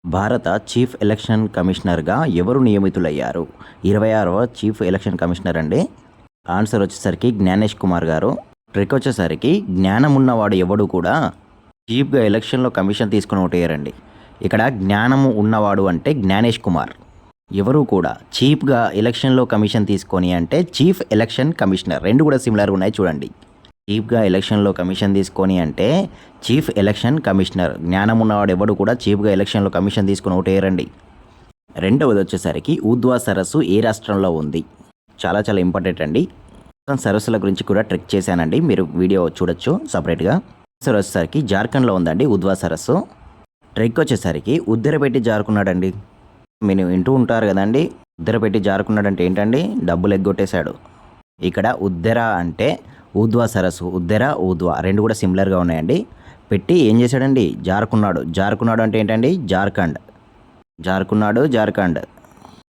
భారత chief election కమిషనర్గా ఎవరు నియమితులయ్యారు? 26వ చీఫ్ ఎలక్షన్ కమిషనర్ అండి. ఆన్సర్ వచ్చేసరికి జ్ఞానేష్ కుమార్ గారు. ట్రిక్ వచ్చేసరికి జ్ఞానం ఉన్నవాడు ఎవడు కూడా చీఫ్గా ఎలక్షన్లో కమిషన్ తీసుకుని ఓటేయరండి. ఇక్కడ జ్ఞానము ఉన్నవాడు అంటే జ్ఞానేష్ కుమార్. ఎవరు కూడా చీఫ్గా ఎలక్షన్లో కమిషన్ తీసుకొని అంటే చీఫ్ ఎలక్షన్ కమిషనర్, రెండు కూడా సిమిలర్గా ఉన్నాయి చూడండి. చీఫ్గా ఎలక్షన్లో కమిషన్ తీసుకొని అంటే చీఫ్ ఎలక్షన్ కమిషనర్. జ్ఞానం ఉన్నవాడు ఎవడు కూడా చీఫ్గా ఎలక్షన్లో కమిషన్ తీసుకుని ఓటేయరండి. రెండవది వచ్చేసరికి ఊద్వా సరస్సు ఏ రాష్ట్రంలో ఉంది? చాలా చాలా ఇంపార్టెంట్ అండి. సరస్సుల గురించి కూడా ట్రిక్ చేశానండి, మీరు వీడియో చూడొచ్చు సపరేట్గా. ఆన్సర్ వచ్చేసరికి జార్ఖండ్లో ఉందండి ఊద్వా సరస్సు. ట్రిక్ వచ్చేసరికి ఉద్దర పెట్టి జారుకున్నాడండి. మీరు వింటూ ఉంటారు కదండి, ఉద్దర పెట్టి జారుకున్నాడంటే ఏంటండి? డబ్బులు ఎగ్గొట్టేశాడు. ఇక్కడ ఉద్దర అంటే ఊద్వా సరస్సు, ఉద్దర ఊద్వా రెండు కూడా సిమిలర్గా ఉన్నాయండి. పెట్టి ఏం చేశాడండి? జారుకున్నాడు. జారుకున్నాడు అంటే ఏంటండి? జార్ఖండ్. జారుకున్నాడు జార్ఖండ్.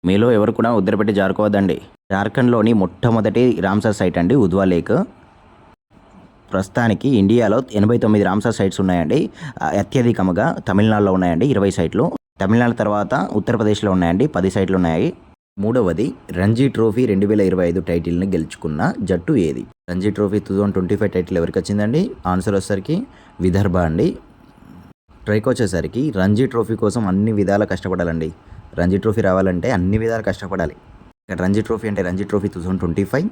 మీలో ఎవరు కూడా ఉద్దర పెట్టి జారుకోవద్దండి. జార్ఖండ్లోని మొట్టమొదటి రామ్సర్ సైట్ అండి ఉద్వా లేక్. ప్రస్తుతానికి ఇండియాలో 89 రామ్సర్ సైట్స్ ఉన్నాయండి. అత్యధికంగా తమిళనాడులో ఉన్నాయండి 20 సైట్లు. తమిళనాడు తర్వాత ఉత్తరప్రదేశ్లో ఉన్నాయండి 10 సైట్లు ఉన్నాయి. మూడవది రంజీ ట్రోఫీ 2025 టైటిల్ని గెలుచుకున్న జట్టు ఏది? రంజీ ట్రోఫీ 2025 టైటిల్ ఎవరికి వచ్చిందండి? ఆన్సర్ వచ్చేసరికి విదర్భ అండి. ట్రైక్ వచ్చేసరికి రంజీ ట్రోఫీ కోసం అన్ని విధాలా కష్టపడాలండి. రంజీ ట్రోఫీ రావాలంటే అన్ని విధాలు కష్టపడాలి. ఇక్కడ రంజీ ట్రోఫీ అంటే రంజీ ట్రోఫీ 2025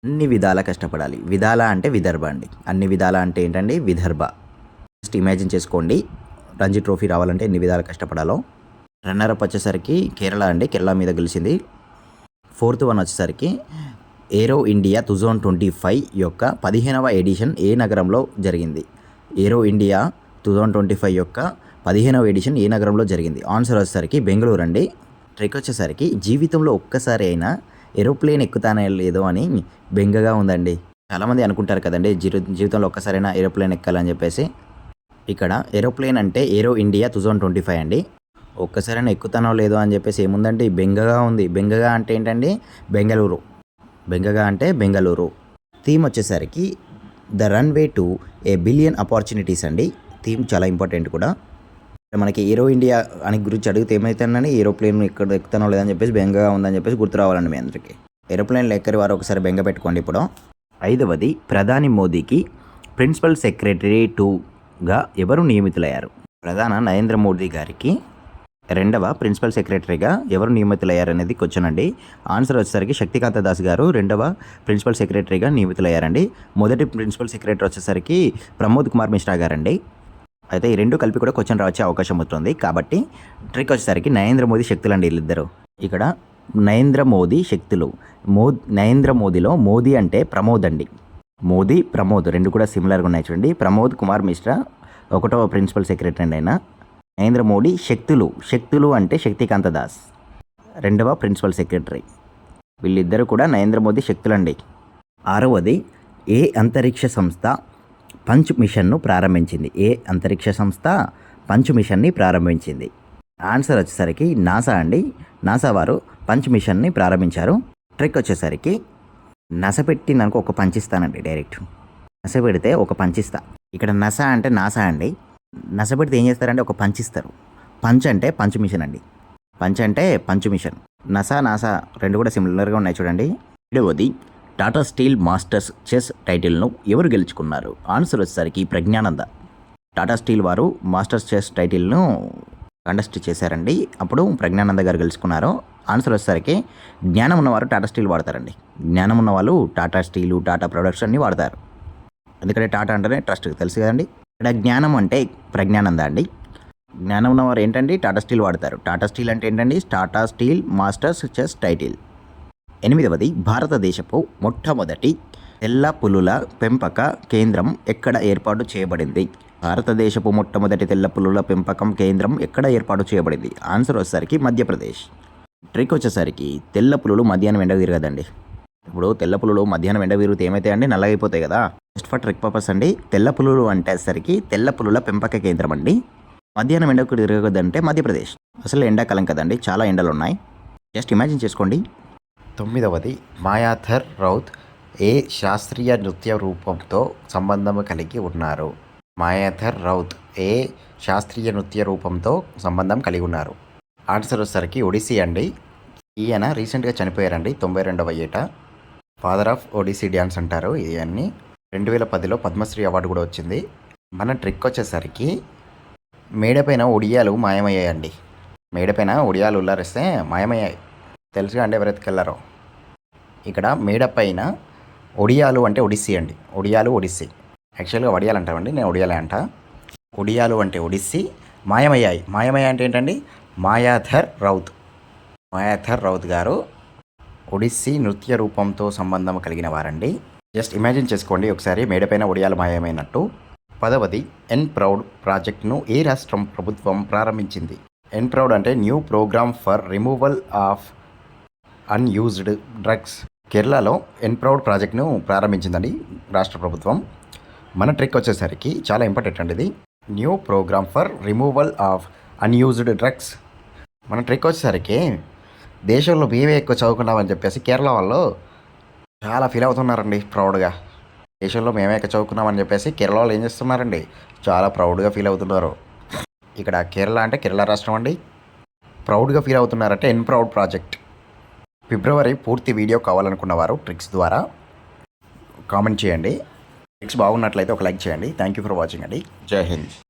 అన్ని విధాలా కష్టపడాలి. విధాల అంటే విదర్భ అండి. అన్ని విధాల అంటే ఏంటండి? విదర్భ. జస్ట్ ఇమాజిన్ చేసుకోండి, రంజీ ట్రోఫీ రావాలంటే ఎన్ని విధాలు కష్టపడాలో. రన్నరప్ వచ్చేసరికి కేరళ అండి, కేరళ మీద గెలిచింది. ఫోర్త్ వన్ వచ్చేసరికి ఏరో ఇండియా 2025 యొక్క 15వ ఎడిషన్ ఏ నగరంలో జరిగింది? ఏరో ఇండియా 2025 యొక్క 15వ ఎడిషన్ ఏ నగరంలో జరిగింది? ఆన్సర్ వచ్చేసరికి బెంగళూరు అండి. ట్రిక్ వచ్చేసరికి జీవితంలో ఒక్కసారి అయినా ఏరోప్లేన్ ఎక్కుతానే లేదో అని బెంగగా ఉందండి. చాలామంది అనుకుంటారు కదండి జీవితంలో ఒక్కసారైనా ఏరోప్లేన్ ఎక్కాలని చెప్పేసి. ఇక్కడ ఏరోప్లేన్ అంటే ఏరో ఇండియా 2025 అండి. ఒక్కసారైనా ఎక్కుతానో లేదో అని చెప్పేసి ఏముందండి? బెంగగా ఉంది. బెంగగా అంటే ఏంటండి? బెంగళూరు. బెంగగా అంటే బెంగళూరు. థీమ్ వచ్చేసరికి the runway to A billion opportunities అండి. థీమ్ చాలా ఇంపార్టెంట్ కూడా. మనకి ఏరో ఇండియా అని గురించి అడిగితే ఏమైతుందని ఏరోప్లేన్ ఇక్కడ ఎక్కుతానో లేదని చెప్పేసి బెంగగా ఉందని చెప్పేసి గుర్తు రావాలండి మీ అందరికీ. ఏరోప్లేన్లు ఎక్కరి వారు ఒకసారి బెంగ పెట్టుకోండి ఇప్పుడు. ఐదవది ప్రధాని మోదీకి ప్రిన్సిపల్ సెక్రటరీ 2గా ఎవరు నియమితులయ్యారు? ప్రధాన నరేంద్ర మోదీ గారికి రెండవ ప్రిన్సిపల్ సెక్రటరీగా ఎవరు నియమితులయ్యారు అనేది క్వశ్చన్ అండి. ఆన్సర్ వచ్చేసరికి శక్తికాంత దాస్ గారు రెండవ ప్రిన్సిపల్ సెక్రటరీగా నియమితులయ్యారండి. మొదటి ప్రిన్సిపల్ సెక్రటరీ వచ్చేసరికి ప్రమోద్ కుమార్ మిశ్రా గారండి. అయితే ఈ రెండు కలిపి కూడా క్వశ్చన్ రావచ్చే అవకాశం ఉంటుంది. కాబట్టి ట్రిక్ వచ్చేసరికి నరేంద్ర మోదీ శక్తులు అండి వీళ్ళిద్దరు. ఇక్కడ నరేంద్ర మోదీ శక్తులు. నరేంద్ర మోదీలో మోదీ అంటే ప్రమోద్ అండి. మోదీ ప్రమోద్ రెండు కూడా సిమిలర్గా ఉన్నాయి చూడండి. ప్రమోద్ కుమార్ మిశ్రా 1వ ప్రిన్సిపల్ సెక్రటరీ అండి ఆయన. నరేంద్ర మోడీ శక్తులు. శక్తులు అంటే శక్తికాంత దాస్ 2వ ప్రిన్సిపల్ సెక్రటరీ. వీళ్ళిద్దరూ కూడా నరేంద్ర మోదీ శక్తులండి. ఆరవది ఏ అంతరిక్ష సంస్థ పంచ్ మిషన్ను ప్రారంభించింది? ఏ అంతరిక్ష సంస్థ పంచ్ మిషన్ని ప్రారంభించింది? ఆన్సర్ వచ్చేసరికి నాసా అండి. నాసా వారు పంచ్ మిషన్ని ప్రారంభించారు. ట్రిక్ వచ్చేసరికి నస పెట్టిందనుకో ఒక పంచిస్తానండి డైరెక్ట్. నస పెడితే ఒక పంచిస్తా. ఇక్కడ నస అంటే నాసా అండి. నస పెడితే ఏం చేస్తారంటే ఒక పంచిస్తారు. పంచ్ అంటే పంచ్ మిషన్ అండి. పంచ్ అంటే పంచ్ మిషన్. నసా నాసా రెండు కూడా సిమిలర్గా ఉన్నాయి చూడండి. ఏడవది టాటా స్టీల్ మాస్టర్స్ చెస్ టైటిల్ను ఎవరు గెలుచుకున్నారు? ఆన్సర్ వచ్చేసరికి ప్రజ్ఞానంద. టాటా స్టీల్ వారు మాస్టర్స్ చెస్ టైటిల్ను కంటెస్ట్ చేశారండి. అప్పుడు ప్రజ్ఞానంద గారు గెలుచుకున్నారు. ఆన్సర్ వచ్చేసరికి జ్ఞానం ఉన్నవారు టాటా స్టీల్ వాడతారండి. జ్ఞానం ఉన్న వాళ్ళు టాటా స్టీలు, టాటా ప్రొడక్ట్స్ అన్నీ వాడతారు. ఎందుకంటే టాటా అంటేనే ట్రస్ట్ తెలుసు కదండి. ఇక్కడ జ్ఞానం అంటే ప్రజ్ఞానంద అండి. జ్ఞానం ఉన్నవారు ఏంటండి? టాటా స్టీల్ వాడతారు. టాటా స్టీల్ అంటే ఏంటండి? Tata Steel Masters chess title. ఎనిమిదవది భారతదేశపు మొట్టమొదటి తెల్ల పులుల పెంపక కేంద్రం ఎక్కడ ఏర్పాటు చేయబడింది? భారతదేశపు మొట్టమొదటి తెల్ల పులుల పెంపకం కేంద్రం ఎక్కడ ఏర్పాటు చేయబడింది? ఆన్సర్ వచ్చేసరికి మధ్యప్రదేశ్. ట్రిక్ వచ్చేసరికి తెల్ల పులులు మధ్యాహ్నం ఎండ తిరగదండి. ఇప్పుడు తెల్ల పులులు మధ్యాహ్నం ఎండ తిరిగితే ఏమైతాయండి? నల్లగైపోతాయి కదా. జస్ట్ ఫర్ ట్రిక్ పర్పస్ అండి. తెల్ల పులులు అంటేసరికి తెల్ల పులుల పెంపక కేంద్రం అండి. మధ్యాహ్నం ఎండకు తిరగదంటే మధ్యప్రదేశ్. అసలు ఎండాకాలం కదండి, చాలా ఎండలు ఉన్నాయి. జస్ట్ ఇమాజిన్ చేసుకోండి. తొమ్మిదవది మాయాధర్ రౌత్ ఏ శాస్త్రీయ నృత్య రూపంతో సంబంధం కలిగి ఉన్నారు? మాయాధర్ రౌత్ ఏ శాస్త్రీయ నృత్య రూపంతో సంబంధం కలిగి ఉన్నారు? ఆన్సర్ వచ్చేసరికి ఒడిస్సీ అండి. ఈయన రీసెంట్గా చనిపోయారండి 92వ ఏట. ఫాదర్ ఆఫ్ ఒడిస్సీ డ్యాన్స్ అంటారు ఇవన్నీ. 2010లో పద్మశ్రీ అవార్డు కూడా వచ్చింది. మన ట్రిక్ వచ్చేసరికి మేడపైన ఒడియాలు మాయమయ్యాయండి. మేడపైన ఒడియాలు ఉల్లారిస్తే మాయమయ్యాయి. తెలుసుగా అండి ఎవరెత్తుకెళ్ళారో. ఇక్కడ మేడపైన ఒడియాలు అంటే ఒడిస్సీ అండి. ఒడియాలు ఒడిస్సీ. యాక్చువల్గా వడియాలు అంటామండి, నేను ఒడియాలే అంట. ఒడియాలు అంటే ఒడిస్సీ. మాయమయ్యాయి. మాయమయ్యాయి అంటే ఏంటండి? మాయాధర్ రౌత్. మాయాధర్ రౌత్ గారు ఒడిస్సీ నృత్య రూపంతో సంబంధం కలిగిన వారండి. జస్ట్ ఇమాజిన్ చేసుకోండి ఒకసారి మేడపైన ఒడియాలు మాయమైనట్టు. 10వది ఎన్ప్రౌడ్ ప్రాజెక్ట్ను ఏ రాష్ట్రం ప్రభుత్వం ప్రారంభించింది? ఎన్ప్రౌడ్ అంటే new program for removal of unused drugs. కేరళలో ఎన్ప్రౌడ్ ప్రాజెక్ట్ను ప్రారంభించిందండి రాష్ట్ర ప్రభుత్వం. మన ట్రిక్ వచ్చేసరికి చాలా ఇంపార్టెంట్ అండి ఇది. New program for removal of unused drugs. మన ట్రిక్ వచ్చేసరికి దేశంలో మేమే ఎక్కువ చదువుకున్నామని చెప్పేసి కేరళ వాళ్ళు చాలా ఫీల్ అవుతున్నారండి ప్రౌడ్గా. దేశంలో మేమే ఎక్కువ చదువుకున్నామని చెప్పేసి కేరళ వాళ్ళు ఏం చేస్తున్నారండి? చాలా ప్రౌడ్గా ఫీల్ అవుతున్నారు. ఇక్కడ కేరళ అంటే కేరళ రాష్ట్రం అండి. ప్రౌడ్గా ఫీల్ అవుతున్నారంటే ఎన్ప్రౌడ్ ప్రాజెక్ట్. ఫిబ్రవరి పూర్తి వీడియో కావాలనుకున్న వారు ట్రిక్స్ ద్వారా కామెంట్ చేయండి. ట్రిక్స్ బాగున్నట్లయితే ఒక లైక్ చేయండి. థ్యాంక్ యూ ఫర్ వాచింగ్ అండి. జై హింద్.